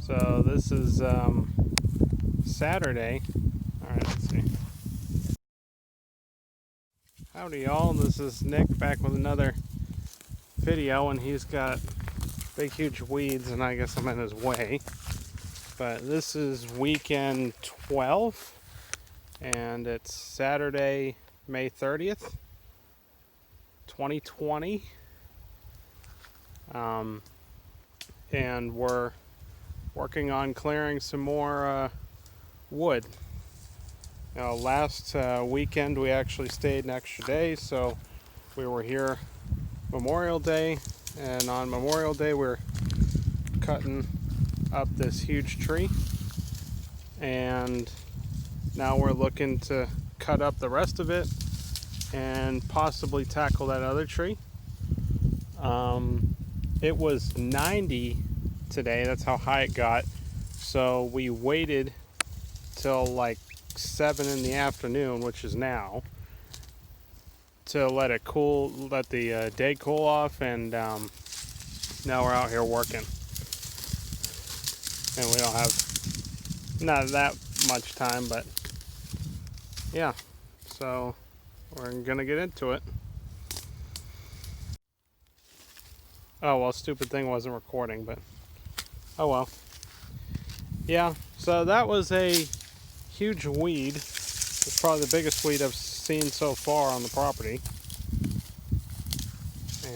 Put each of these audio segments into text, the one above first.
So this is Saturday. Alright, let's see. Howdy y'all, this is Nick back with another video, and he's got big huge weeds and I guess I'm in his way. But this is weekend 12 and it's Saturday, May 30th, 2020. And we're working on clearing some more wood. Last weekend we actually stayed an extra day, so we were here Memorial Day, and on Memorial Day we're cutting up this huge tree, and now we're looking to cut up the rest of it and possibly tackle that other tree. It was 90 today, that's how high it got, so we waited till like 7 in the afternoon, which is now, to let the day cool off, and now we're out here working, and we don't have not that much time, but yeah, so we're gonna get into it. Oh well, stupid thing wasn't recording, but oh well. Yeah, so that was a huge weed. It's probably the biggest weed I've seen so far on the property.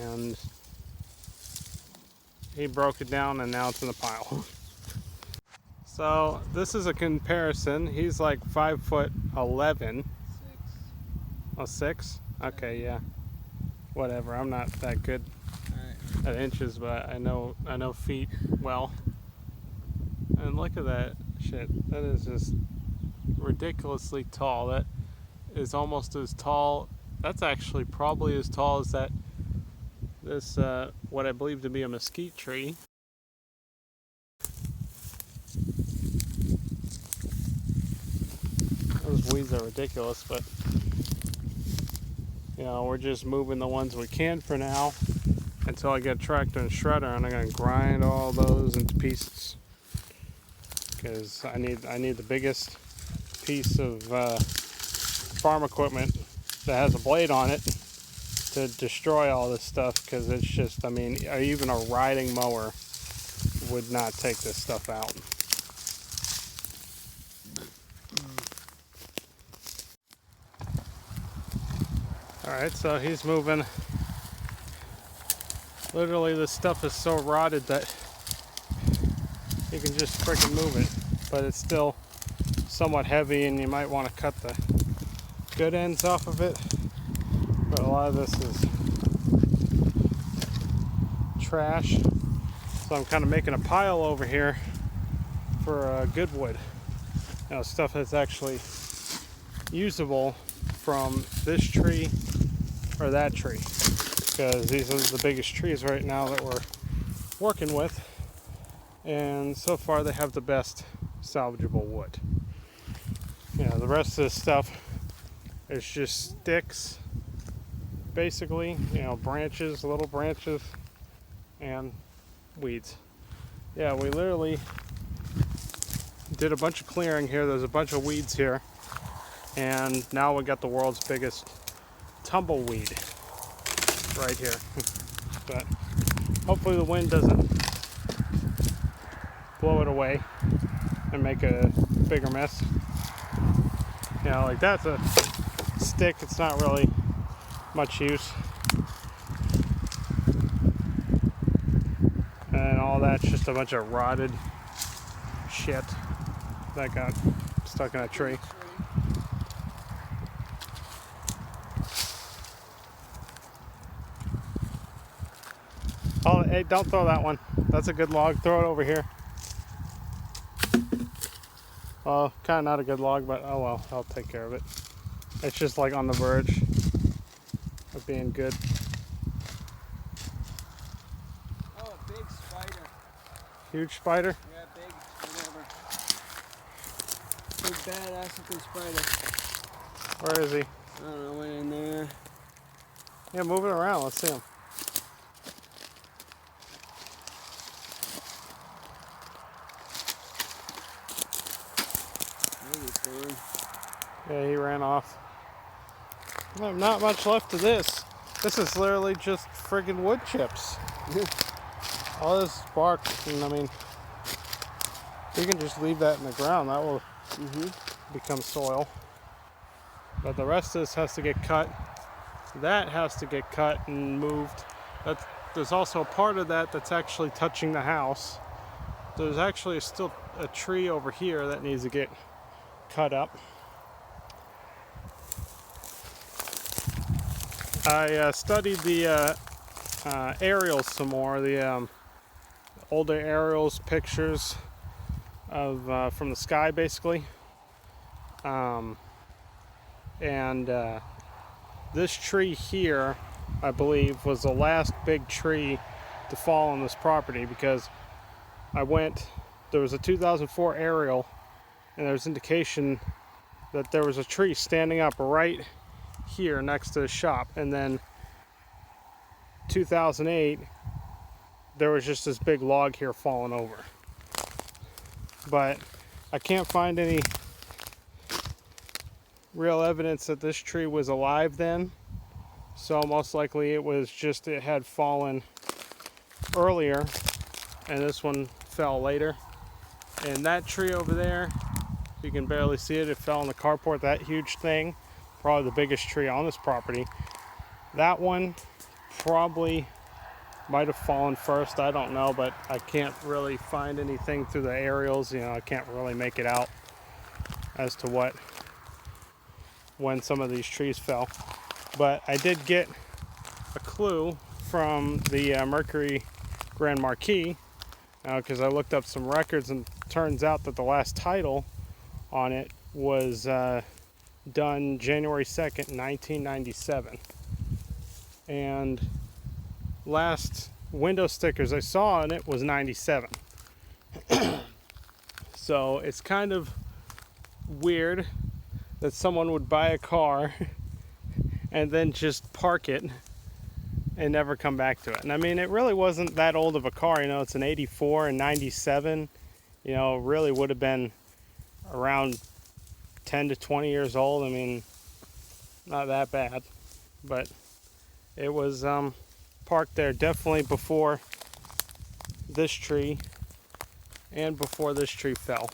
And he broke it down and now it's in the pile. So this is a comparison. He's like 5'11". 6. Oh, 6? Okay, yeah. Whatever. I'm not that good at inches, but I know feet well. And look at that shit. That is just ridiculously tall. That is almost as tall. That's actually probably as tall as this what I believe to be a mesquite tree. Those weeds are ridiculous, but we're just moving the ones we can for now until I get a tractor and shredder, and I'm gonna grind all those into pieces because I need the biggest piece of farm equipment that has a blade on it to destroy all this stuff, because it's just, I mean, even a riding mower would not take this stuff out. Alright, so he's moving. Literally, this stuff is so rotted that you can just freaking move it, but it's still somewhat heavy and you might want to cut the good ends off of it, but a lot of this is trash, so I'm kind of making a pile over here for good wood, stuff that's actually usable from this tree or that tree, because these are the biggest trees right now that we're working with, and so far they have the best salvageable wood. The rest of this stuff is just sticks, basically, branches, little branches, and weeds. Yeah, we literally did a bunch of clearing here. There's a bunch of weeds here, and now we got the world's biggest tumbleweed right here. But hopefully the wind doesn't blow it away and make a bigger mess. Like that's a stick, it's not really much use. And all that's just a bunch of rotted shit that got stuck in a tree. Oh, hey, don't throw that one. That's a good log. Throw it over here. Well, kind of not a good log, but oh well, I'll take care of it. It's just like on the verge of being good. Oh, a big spider. Huge spider? Yeah, big, whatever. Big badass looking spider. Where is he? I don't know, went in there. Yeah, move it around. Let's see him. off. Not much left of this. This is literally just friggin' wood chips. All this bark, and I mean, you can just leave that in the ground. That will become soil. But the rest of this has to get cut. That has to get cut and moved. There's also a part of that that's actually touching the house. There's actually still a tree over here that needs to get cut up. I studied the aerials some more, the older aerials, pictures of from the sky, basically. This tree here, I believe, was the last big tree to fall on this property, because there was a 2004 aerial, and there was indication that there was a tree standing up right here next to the shop, and then 2008 there was just this big log here falling over. But I can't find any real evidence that this tree was alive then, so most likely it had fallen earlier and this one fell later. And that tree over there, you can barely see it, it fell in the carport. That huge thing, probably the biggest tree on this property, that one probably might have fallen first, I don't know, but I can't really find anything through the aerials. I can't really make it out as to when some of these trees fell. But I did get a clue from the Mercury Grand Marquis, because I looked up some records, and it turns out that the last title on it was done January 2nd, 1997. And last window stickers I saw on it was 97. So it's kind of weird that someone would buy a car and then just park it and never come back to it. And I mean, it really wasn't that old of a car. It's an 84 and 97. Really would have been around 10 to 20 years old. I mean, not that bad, but it was parked there definitely before this tree and before this tree fell.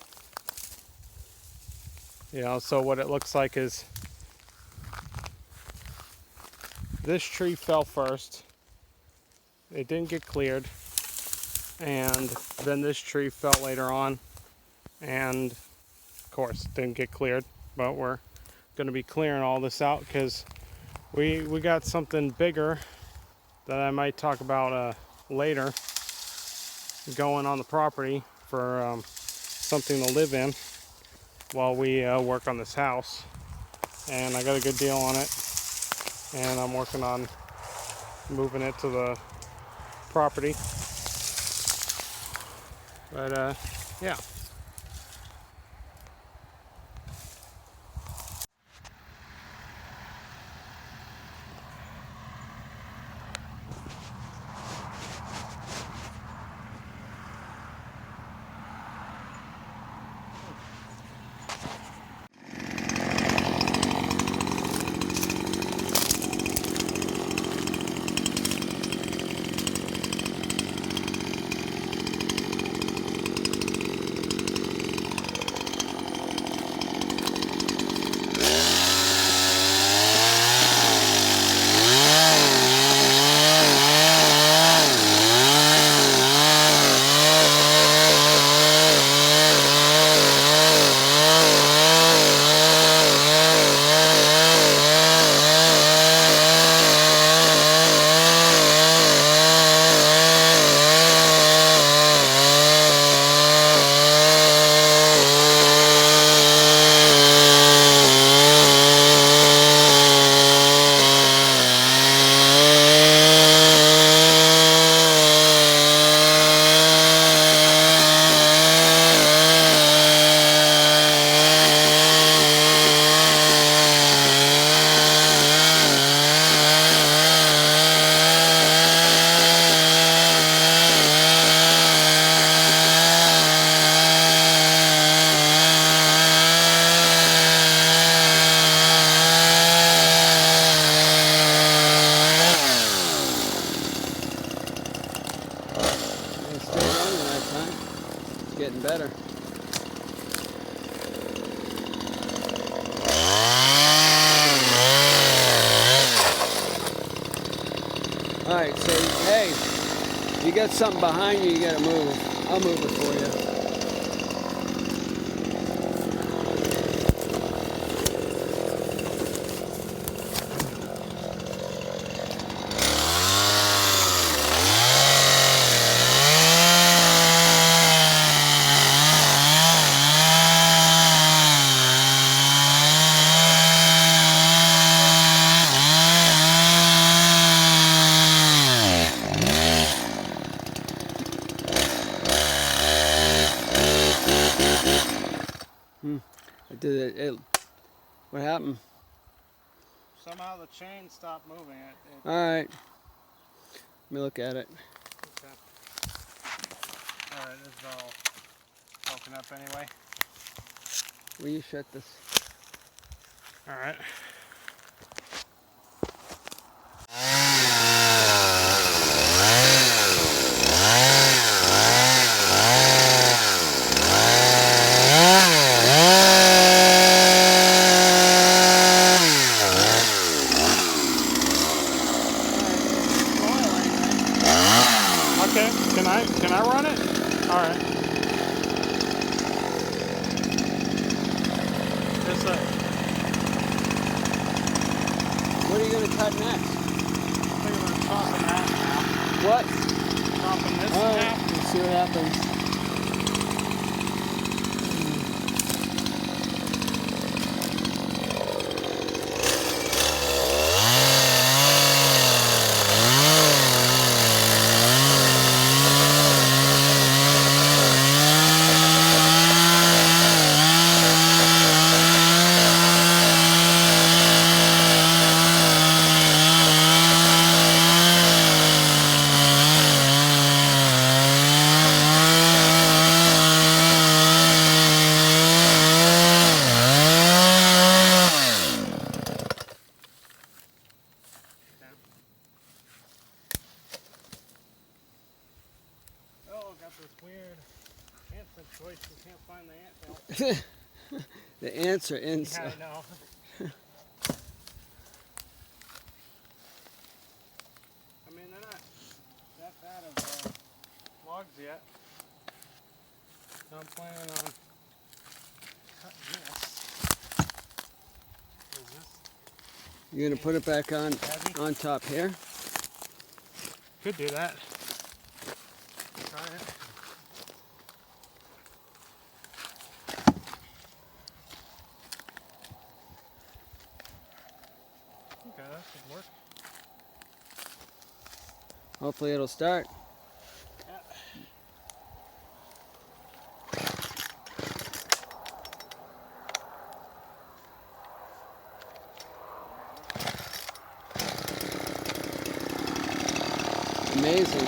So what it looks like is this tree fell first. It didn't get cleared, and then this tree fell later on, and of course it didn't get cleared. But we're going to be clearing all this out because we got something bigger that I might talk about later going on the property for something to live in while we work on this house. And I got a good deal on it, and I'm working on moving it to the property. But yeah. Huh? It's getting better. Alright, so hey, you got something behind you gotta move. I'll move it for you. I did it. What happened? Somehow the chain stopped moving. Alright. Let me look at it. Okay. Alright, this is all broken up anyway. Will you shut this? Alright. Okay, can I run it? All right. This way. What are you gonna cut next? I think I'm gonna chop in half. What? Chopping this in Alright, half. let's see what happens. Oh, got this weird answer choice. You can't find the ant hill. The ants are inside. Yeah, I know. I mean, they're not that bad of logs yet. So I'm planning on cutting this. Is this You're gonna put it back heavy? on top here. Could do that. Try it. Okay, that should work. Hopefully it'll start. Yeah. Amazing.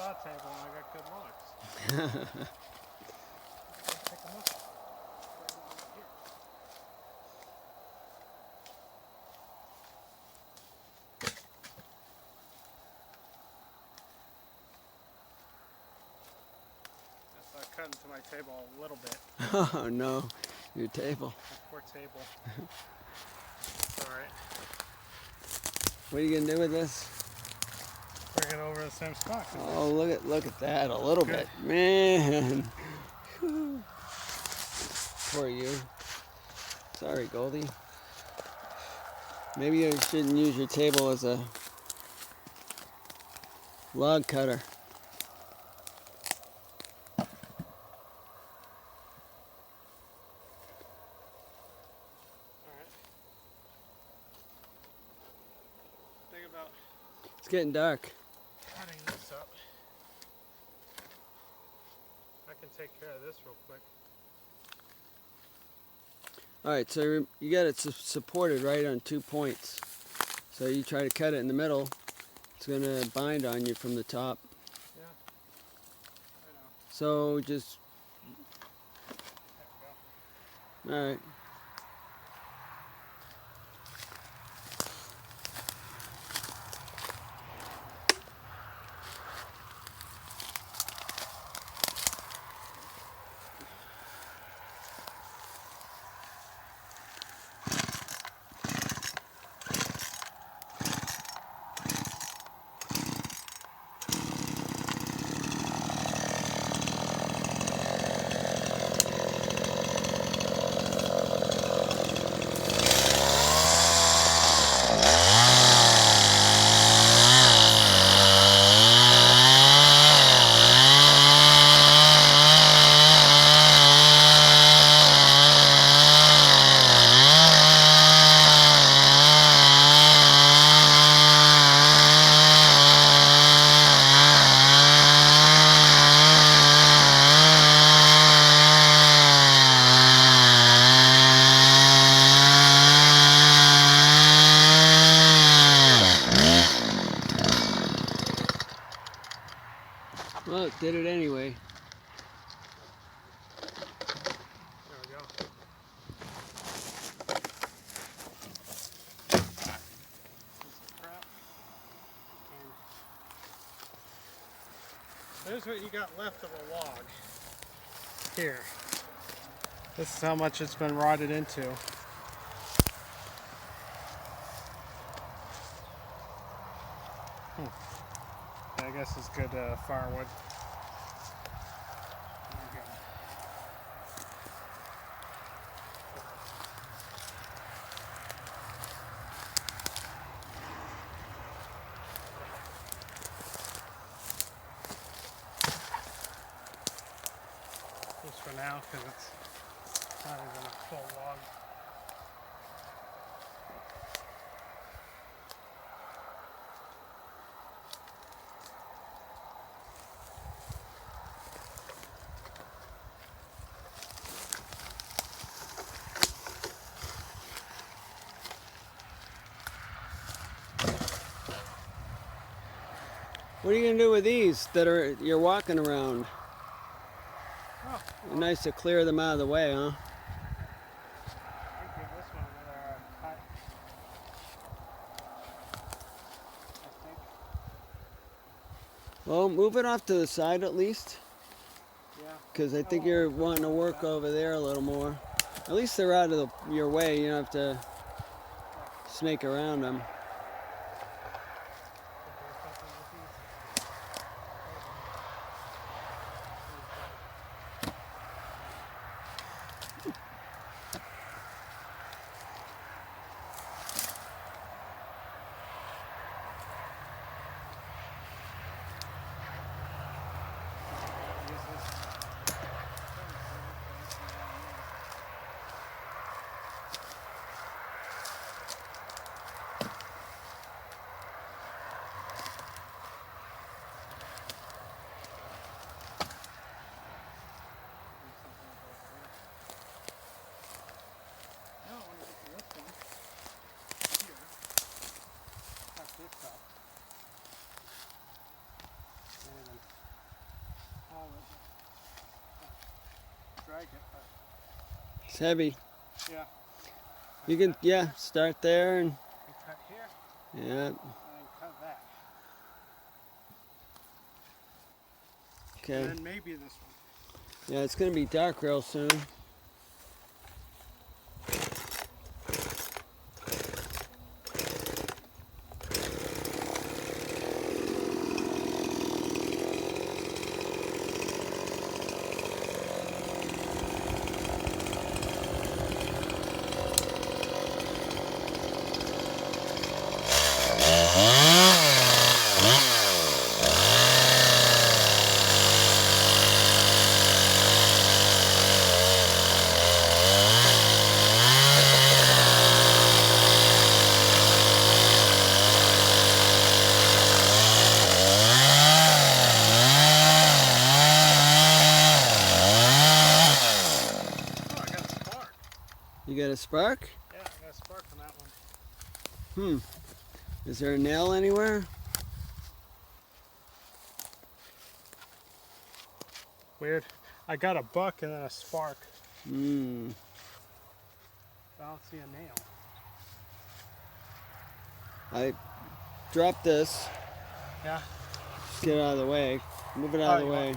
saw table and I got good looks. Pick 'em up. I cut into my table a little bit. Oh no, your table. My poor table. It's alright. What are you gonna do with this? Bring it over to the same spot. Oh, look at that a little bit, man. Poor you. Sorry, Goldie. Maybe you shouldn't use your table as a log cutter. Alright. Think about It's getting dark. cutting this up. I can take care of this real quick. All right, so you got it supported right on 2 points. So you try to cut it in the middle, it's gonna bind on you from the top. Yeah, I know. So just, There all right. Well, it did it anyway. There we go. Piece of crap. And there's what you got left of a log. Here. This is how much it's been rotted into. I guess it's good firewood. There we go. Just for now, because it's not even a full log. What are you gonna do with these that you're walking around? Oh, Nice to clear them out of the way, huh? I give this one another cut. I think. Well, move it off to the side at least, Yeah. because I think you're wanting to work over there a little more. At least they're out of your way. You don't have to snake around them. drag it. It's heavy. Yeah. You can, yeah, start there and, And cut here, yeah, and then cut that. okay. And then maybe this one. Yeah, it's gonna be dark real soon. Oh, I got a spark. You got a spark? Yeah, I got a spark on that one. Is there a nail anywhere? Weird. I got a buck and then a spark. Hmm. I don't see a nail. I dropped this. Yeah. Just get it out of the way. Move it out of the way.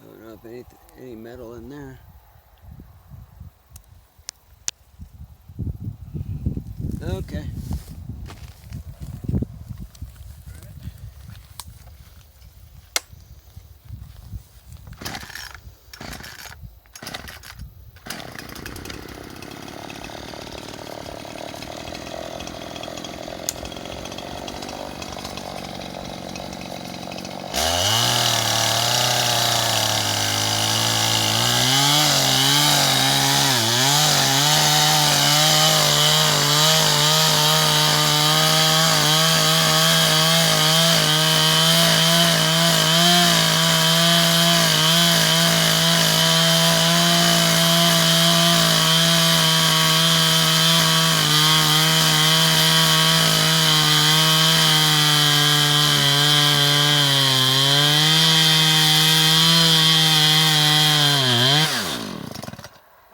I don't know if any metal in there. Okay.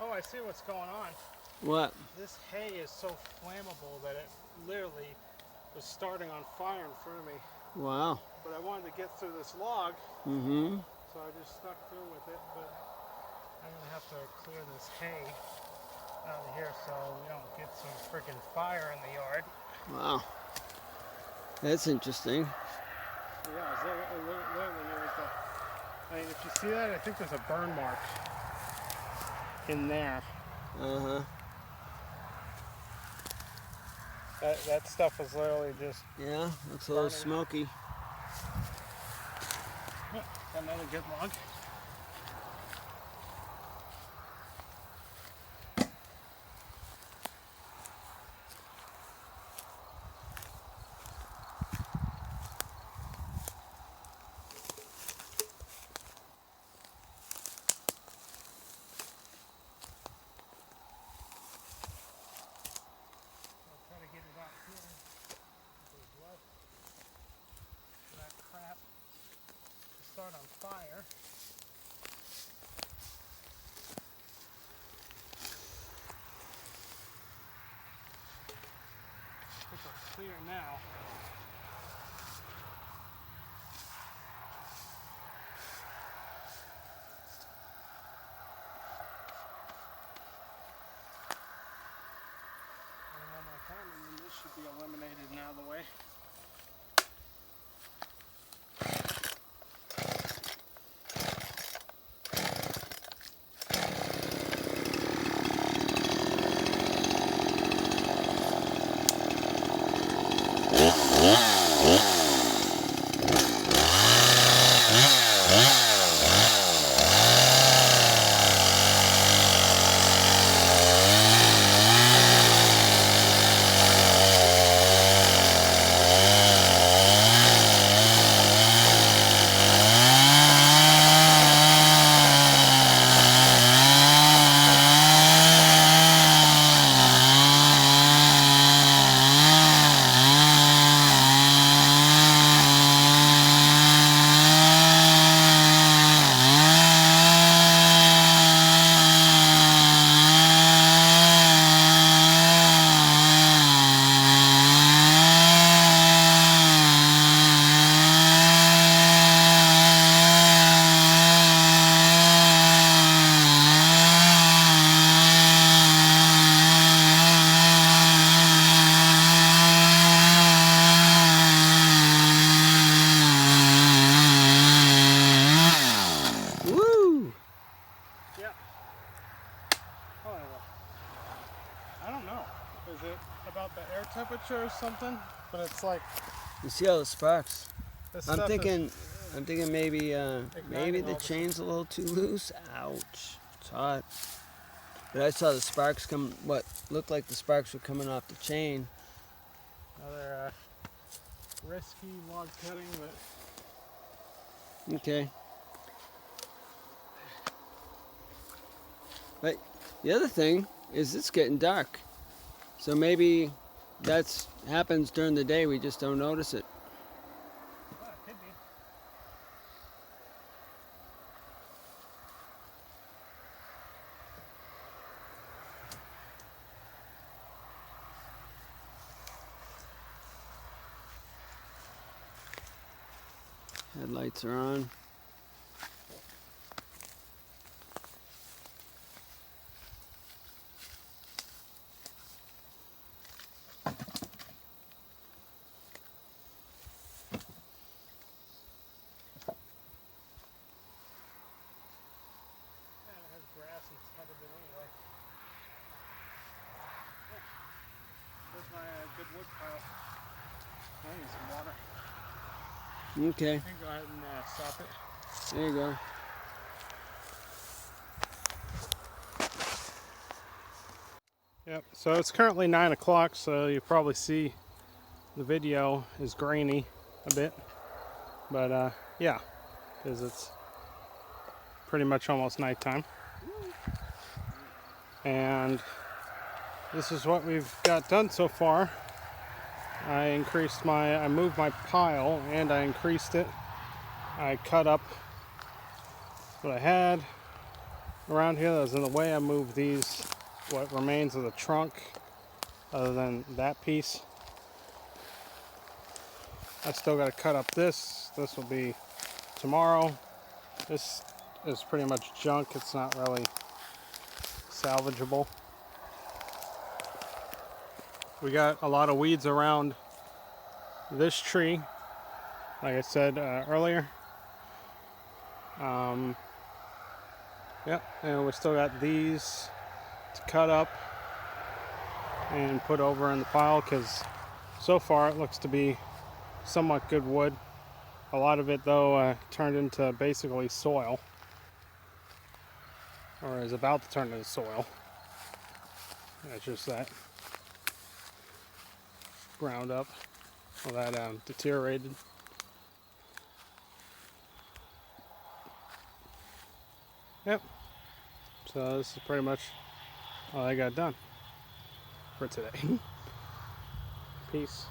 Oh, I see what's going on. What? This hay is so flammable that it literally was starting on fire in front of me. Wow. But I wanted to get through this log, Mm-hmm. so I just stuck through with it. But I'm gonna have to clear this hay out of here so we don't get some freaking fire in the yard. Wow. That's interesting. Yeah, literally there was I mean, if you see that, I think there's a burn mark in there. Uh-huh. That stuff was literally just. Yeah, looks a little Burning. smoky. Oh, got another good log. Try to get it out here. There's left of that crap to start on fire. I think we're clear now. And one more time, and then this should be eliminated and out of the way. about the air temperature or something, but it's like You see all the sparks? this I'm stuff thinking maybe igniting the all the chain's a little too loose. Ouch! It's hot. But I saw the sparks come. What looked like the sparks were coming off the chain. Another risky log cutting, but Okay. But the other thing is it's getting dark, so maybe that's happens during the day. We just don't notice it. it could be. Headlights are on. Yeah, it has grass inside of it anyway. There's my good wood pile. I need some water. Okay, I can go ahead and stop it. there you go. Yep, so it's currently 9 o'clock, so you probably see the video is grainy a bit. But yeah, because it's pretty much almost nighttime. And this is what we've got done so far. I moved my pile and I increased it. I cut up what I had around here that was in the way. I moved what remains of the trunk, other than that piece. I still got to cut up this. This will be tomorrow. This is pretty much junk. It's not really salvageable. We got a lot of weeds around this tree, like I said earlier. Yeah, and we still got these to cut up and put over in the pile, because so far it looks to be somewhat good wood. A lot of it though turned into basically soil, or is about to turn into soil. That's just that ground up, or that deteriorated. Yep, so this is pretty much all I got done for today. Peace.